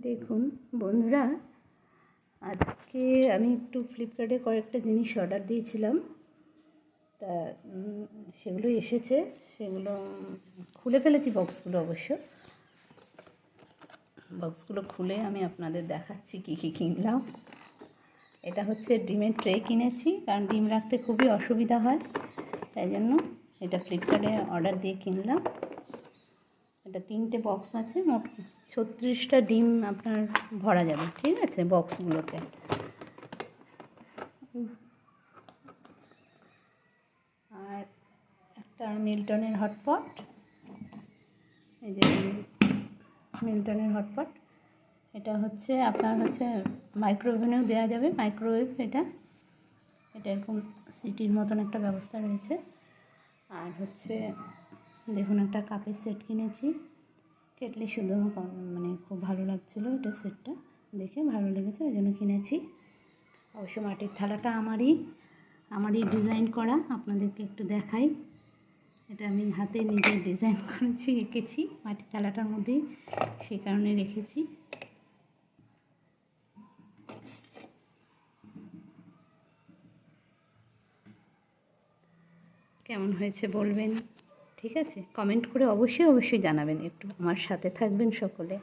দেখুন বন্ধুরা, আজকে আমি একটু ফ্লিপকার্টে কয়েকটা জিনিস অর্ডার দিয়েছিলাম। তা সেগুলো এসেছে, সেগুলো খুলে ফেলেছি বক্সগুলো। অবশ্য বক্সগুলো খুলে আমি আপনাদের দেখাচ্ছি কী কী কিনলাম। এটা হচ্ছে ডিমের ট্রে কিনেছি, কারণ ডিম রাখতে খুবই অসুবিধা হয়, তাই জন্য এটা ফ্লিপকার্টে অর্ডার দিয়ে কিনলাম। এটা 3টে বক্স আছে, মোট 36টা ডিম আপনার ভরা যাবে, ঠিক আছে, বক্সগুলোতে। আর একটা মিল্টনের হটপট, এই যে মিল্টনের হটপট, এটা হচ্ছে আপনার হচ্ছে মাইক্রোওভেনেও দেওয়া যাবে, মাইক্রোওয়েভ। এটা এরকম সিটির মতন একটা ব্যবস্থা রয়েছে। আর হচ্ছে দেখুন, একটা কাপের সেট কিনেছি, কেটলি শুধু, মানে খুব ভালো লাগছিলো এটা, সেটটা দেখে ভালো লেগেছে, ওই জন্য কিনেছি। অবশ্য মাটির থালাটা আমারই ডিজাইন করা, আপনাদেরকে একটু দেখাই। এটা আমি হাতে নিজে ডিজাইন করেছি, এঁকেছি মাটির থালাটার মধ্যেই, সেই কারণে রেখেছি। কেমন হয়েছে বলবেন, ঠিক আছে? কমেন্ট করে অবশ্যই জানাবেন, একটু আমার সাথে থাকবেন সকলে।